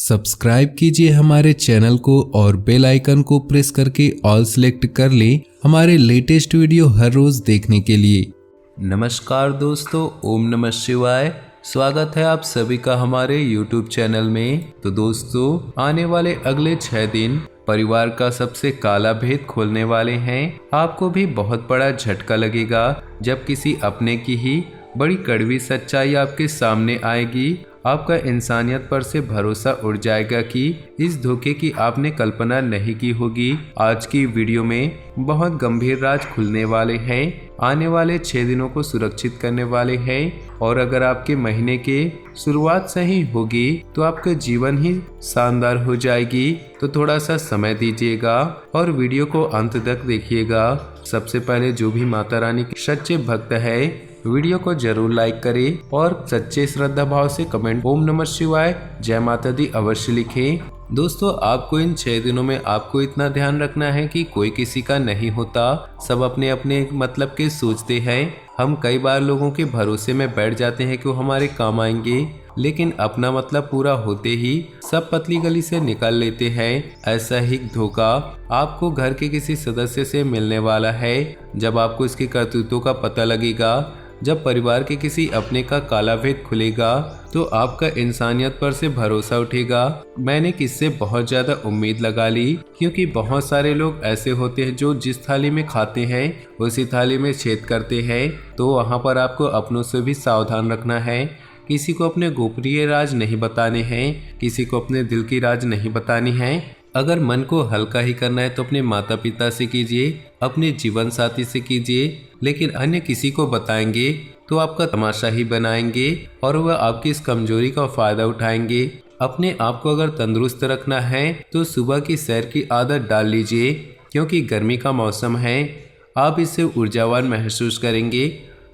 Subscribe कीजिए हमारे channel को और बेल आइकन को प्रेस करके ऑल सेलेक्ट कर लें हमारे लेटेस्ट वीडियो हर रोज देखने के लिए। नमस्कार दोस्तों, ओम नमः शिवाय। स्वागत है आप सभी का हमारे YouTube चैनल में। तो दोस्तों, आने वाले अगले 6 दिन परिवार का सबसे काला भेद खोलने वाले हैं। आपको भी बहुत बड़ा झटका लगेगा जब किसी अपने की ही बड़ी कड़वी सच्चाई आपके सामने आएगी। आपका इंसानियत पर से भरोसा उड़ जाएगा कि इस धोखे की आपने कल्पना नहीं की होगी। आज की वीडियो में बहुत गंभीर राज खुलने वाले हैं, आने वाले 6 दिनों को सुरक्षित करने वाले हैं। और अगर आपके महीने के शुरुआत सही होगी तो आपका जीवन ही शानदार हो जाएगी। तो थोड़ा सा समय दीजिएगा और वीडियो को अंत तक देखिएगा। सबसे पहले जो भी माता रानी के सच्चे भक्त है वीडियो को जरूर लाइक करें और सच्चे श्रद्धा भाव से कमेंट ओम नमः शिवाय जय माता दी अवश्य लिखें। दोस्तों, आपको इन 6 दिनों में आपको इतना ध्यान रखना है कि कोई किसी का नहीं होता, सब अपने अपने मतलब के सोचते हैं। हम कई बार लोगों के भरोसे में बैठ जाते हैं कि वो हमारे काम आएंगे, लेकिन अपना मतलब पूरा होते ही सब पतली गली से निकल लेते हैं। ऐसा ही धोखा आपको घर के किसी सदस्य से मिलने वाला है। जब आपको इसके करतूतों का पता लगेगा, जब परिवार के किसी अपने का काला भेद खुलेगा, तो आपका इंसानियत पर से भरोसा उठेगा। मैंने किससे बहुत ज्यादा उम्मीद लगा ली, क्योंकि बहुत सारे लोग ऐसे होते हैं जो जिस थाली में खाते हैं उसी थाली में छेद करते हैं। तो वहाँ पर आपको अपनों से भी सावधान रखना है। किसी को अपने गोपनीय राज नहीं बताने हैं, किसी को अपने दिल की राज नहीं बतानी है। अगर मन को हल्का ही करना है तो अपने माता पिता से कीजिए, अपने जीवन साथी से कीजिए, लेकिन अन्य किसी को बताएंगे तो आपका तमाशा ही बनाएंगे और वह आपकी इस कमजोरी का फायदा उठाएंगे। अपने आप को अगर तंदुरुस्त रखना है तो सुबह की सैर की आदत डाल लीजिए, क्योंकि गर्मी का मौसम है। आप इससे ऊर्जावान महसूस करेंगे।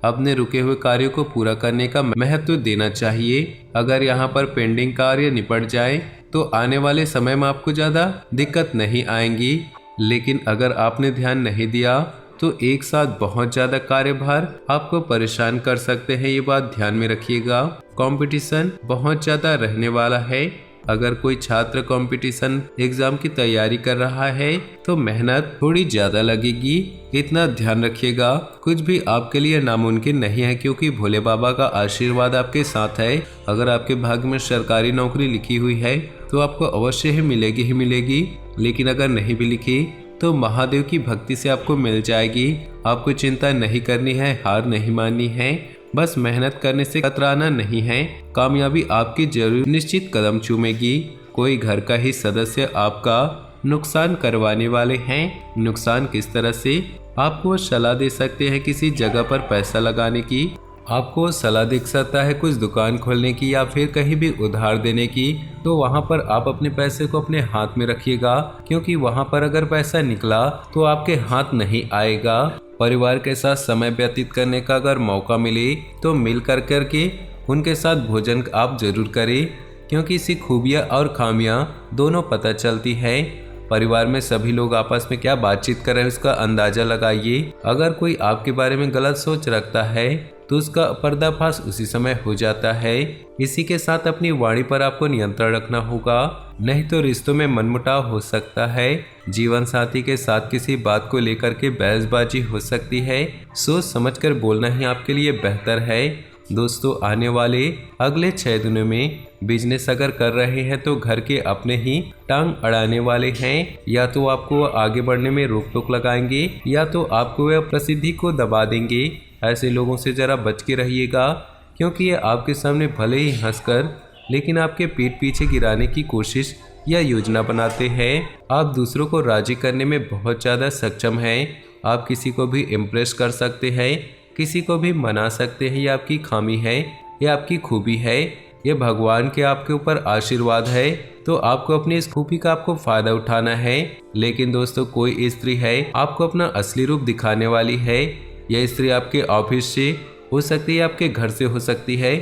अपने रुके हुए कार्यों को पूरा करने का महत्व देना चाहिए। अगर यहाँ पर पेंडिंग कार्य निपट जाए तो आने वाले समय में आपको ज़्यादा दिक्कत नहीं आएंगी, लेकिन अगर आपने ध्यान नहीं दिया तो एक साथ बहुत ज़्यादा कार्यभार आपको परेशान कर सकते हैं। ये बात ध्यान में रखिएगा। कंपटीशन बहुत ज़्यादा रहने वाला है। अगर कोई छात्र कंपटीशन एग्जाम की तैयारी कर रहा है तो मेहनत थोड़ी ज्यादा लगेगी, इतना ध्यान रखिएगा। कुछ भी आपके लिए नामुमकिन नहीं है, क्योंकि भोले बाबा का आशीर्वाद आपके साथ है। अगर आपके भाग्य में सरकारी नौकरी लिखी हुई है तो आपको अवश्य ही मिलेगी, लेकिन अगर नहीं भी लिखी तो महादेव की भक्ति से आपको मिल जाएगी। आपको चिंता नहीं करनी है, हार नहीं माननी है, बस मेहनत करने से कतराना नहीं है। कामयाबी आपकी जरूर निश्चित कदम चूमेगी। कोई घर का ही सदस्य आपका नुकसान करवाने वाले हैं। नुकसान किस तरह से? आपको सलाह दे सकते हैं किसी जगह पर पैसा लगाने की, आपको सलाह दे सकता है कुछ दुकान खोलने की या फिर कहीं भी उधार देने की। तो वहां पर आप अपने पैसे को अपने हाथ में रखिएगा, क्योंकि वहां पर अगर पैसा निकला तो आपके हाथ नहीं आएगा। परिवार के साथ समय व्यतीत करने का अगर मौका मिले तो मिल कर के उनके साथ भोजन आप जरूर करें, क्योंकि इसकी खूबियाँ और खामियाँ दोनों पता चलती है। परिवार में सभी लोग आपस में क्या बातचीत कर रहे हैं उसका अंदाजा लगाइए। अगर कोई आपके बारे में गलत सोच रखता है तो उसका पर्दाफाश उसी समय हो जाता है। इसी के साथ अपनी वाणी पर आपको नियंत्रण रखना होगा, नहीं तो रिश्तों में मनमुटाव हो सकता है। जीवन साथी के साथ किसी बात को लेकर के बहसबाजी हो सकती है। सोच समझकर बोलना ही आपके लिए बेहतर है। दोस्तों, आने वाले अगले 6 दिनों में बिजनेस अगर कर रहे हैं तो घर के अपने ही टांग अड़ाने वाले हैं। या तो आपको आगे बढ़ने में रोक टोक लगाएंगे या तो आपको वह प्रसिद्धि को दबा देंगे। ऐसे लोगों से जरा बच के रहिएगा, क्योंकि ये आपके सामने भले ही हंसकर लेकिन आपके पीठ पीछे गिराने की कोशिश या योजना बनाते हैं। आप दूसरों को राजी करने में बहुत ज़्यादा सक्षम हैं। आप किसी को भी इम्प्रेस कर सकते हैं, किसी को भी मना सकते हैं। ये आपकी खामी है, ये आपकी खूबी है, ये भगवान के आपके ऊपर आशीर्वाद है। तो आपको अपनी इस खूबी का आपको फायदा उठाना है। लेकिन दोस्तों, कोई स्त्री है आपको अपना असली रूप दिखाने वाली है। यह स्त्री आपके ऑफिस से हो सकती है, आपके घर से हो सकती है,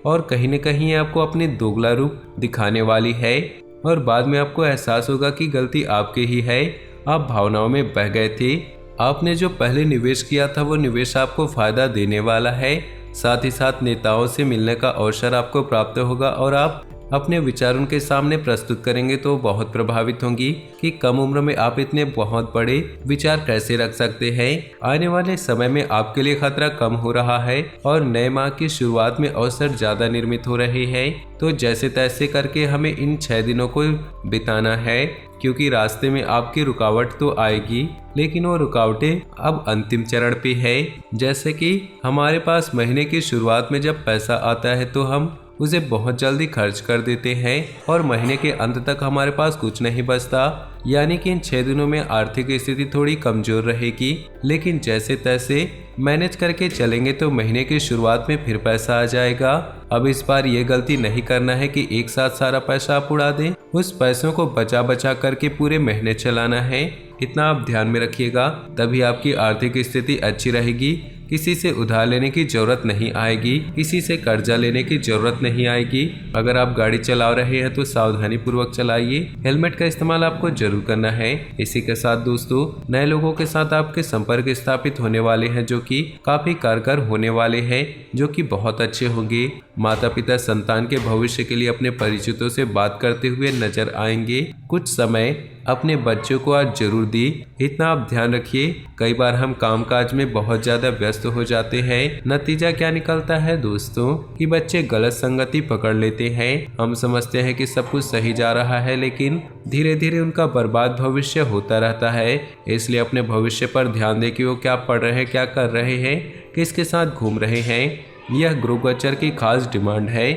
और कहीं न कहीं आपको अपने दोगला रूप दिखाने वाली है। और बाद में आपको एहसास होगा कि गलती आपकी ही है, आप भावनाओं में बह गए थे। आपने जो पहले निवेश किया था वो निवेश आपको फायदा देने वाला है। साथ ही साथ नेताओं से मिलने का अवसर आपको प्राप्त होगा और आप अपने विचार उनके सामने प्रस्तुत करेंगे तो बहुत प्रभावित होंगी कि कम उम्र में आप इतने बहुत बड़े विचार कैसे रख सकते हैं। आने वाले समय में आपके लिए खतरा कम हो रहा है और नए माह की शुरुआत में अवसर ज्यादा निर्मित हो रहे हैं। तो जैसे तैसे करके हमें इन 6 दिनों को बिताना है, क्योंकि रास्ते में आपकी रुकावट तो आएगी, लेकिन वो रुकावटें अब अंतिम चरण पे है। जैसे कि हमारे पास महीने की शुरुआत में जब पैसा आता है तो हम उसे बहुत जल्दी खर्च कर देते हैं और महीने के अंत तक हमारे पास कुछ नहीं बचता। यानी कि इन 6 दिनों में आर्थिक स्थिति थोड़ी कमजोर रहेगी, लेकिन जैसे तैसे मैनेज करके चलेंगे तो महीने की शुरुआत में फिर पैसा आ जाएगा। अब इस बार ये गलती नहीं करना है कि एक साथ सारा पैसा आप उड़ा दें। उस पैसों को बचा बचा करके पूरे महीने चलाना है, इतना आप ध्यान में रखिएगा। तभी आपकी आर्थिक स्थिति अच्छी रहेगी। किसी से उधार लेने की जरूरत नहीं आएगी, किसी से कर्जा लेने की जरूरत नहीं आएगी। अगर आप गाड़ी चला रहे हैं तो सावधानी पूर्वक चलाइए। हेलमेट का इस्तेमाल आपको जरूर करना है। इसी के साथ दोस्तों, नए लोगों के साथ आपके संपर्क स्थापित होने वाले हैं जो कि काफी कारगर होने वाले हैं, जो कि बहुत अच्छे होंगे। माता पिता संतान के भविष्य के लिए अपने परिचितों से बात करते हुए नजर आएंगे। कुछ समय अपने बच्चों को आज जरूर दी, इतना आप ध्यान रखिए। कई बार हम कामकाज में बहुत ज्यादा व्यस्त हो जाते हैं। नतीजा क्या निकलता है दोस्तों कि बच्चे गलत संगति पकड़ लेते हैं। हम समझते हैं कि सब कुछ सही जा रहा है, लेकिन धीरे धीरे उनका बर्बाद भविष्य होता रहता है। इसलिए अपने भविष्य पर ध्यान दें कि वो क्या पढ़ रहे हैं, क्या कर रहे हैं, किसके साथ घूम रहे हैं। यह गुरु गोचर की खास डिमांड है।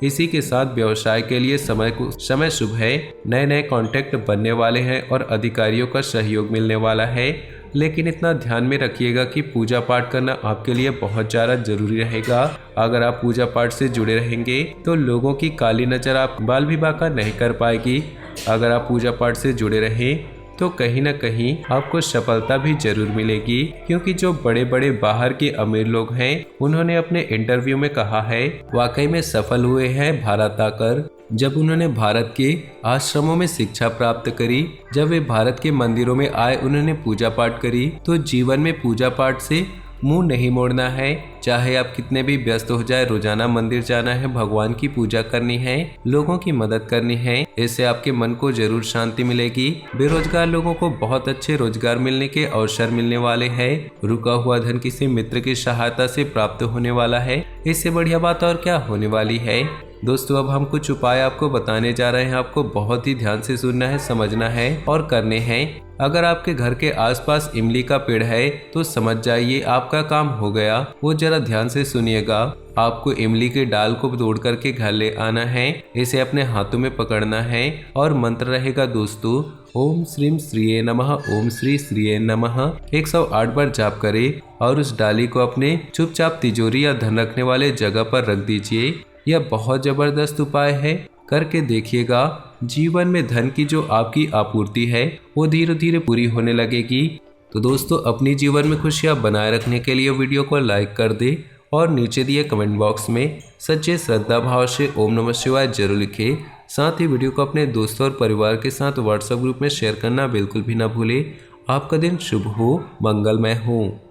इसी के साथ व्यवसाय के लिए समय शुभ है। नए नए कॉन्टैक्ट बनने वाले हैं और अधिकारियों का सहयोग मिलने वाला है। लेकिन इतना ध्यान में रखिएगा कि पूजा पाठ करना आपके लिए बहुत ज़्यादा जरूरी रहेगा। अगर आप पूजा पाठ से जुड़े रहेंगे तो लोगों की काली नज़र आप बाल भी बाका नहीं कर पाएगी। अगर आप पूजा पाठ से जुड़े रहें तो कहीं ना कहीं आपको सफलता भी जरूर मिलेगी, क्योंकि जो बड़े बड़े बाहर के अमीर लोग हैं उन्होंने अपने इंटरव्यू में कहा है वाकई में सफल हुए हैं भारत आकर। जब उन्होंने भारत के आश्रमों में शिक्षा प्राप्त करी, जब वे भारत के मंदिरों में आए, उन्होंने पूजा पाठ करी, तो जीवन में पूजा पाठ से मुंह नहीं मोड़ना है। चाहे आप कितने भी व्यस्त हो जाए, रोजाना मंदिर जाना है, भगवान की पूजा करनी है, लोगों की मदद करनी है। इससे आपके मन को जरूर शांति मिलेगी। बेरोजगार लोगों को बहुत अच्छे रोजगार मिलने के अवसर मिलने वाले हैं। रुका हुआ धन किसी मित्र की सहायता से प्राप्त होने वाला है। इससे बढ़िया बात और क्या होने वाली है। दोस्तों, अब हम कुछ उपाय आपको बताने जा रहे हैं। आपको बहुत ही ध्यान से सुनना है, समझना है और करने हैं। अगर आपके घर के आसपास इमली का पेड़ है तो समझ जाइए आपका काम हो गया। वो जरा ध्यान से सुनिएगा। आपको इमली के डाल को तोड़ करके घर ले आना है। इसे अपने हाथों में पकड़ना है और मंत्र रहेगा दोस्तों, ओम श्रीम श्रीये नमः, ओम श्री श्रीये नमः 108 बार जाप करें और उस डाली को अपने चुपचाप तिजोरी या धन रखने वाले जगह पर रख दीजिए। यह बहुत जबरदस्त उपाय है, करके देखिएगा। जीवन में धन की जो आपकी आपूर्ति है वो धीरे धीरे पूरी होने लगेगी। तो दोस्तों, अपनी जीवन में खुशियां बनाए रखने के लिए वीडियो को लाइक कर दे और नीचे दिए कमेंट बॉक्स में सच्चे श्रद्धा भाव से ओम नमः शिवाय जरूर लिखें। साथ ही वीडियो को अपने दोस्तों और परिवार के साथ व्हाट्सएप ग्रुप में शेयर करना बिल्कुल भी ना भूले। आपका दिन शुभ हो, मंगलमय हो।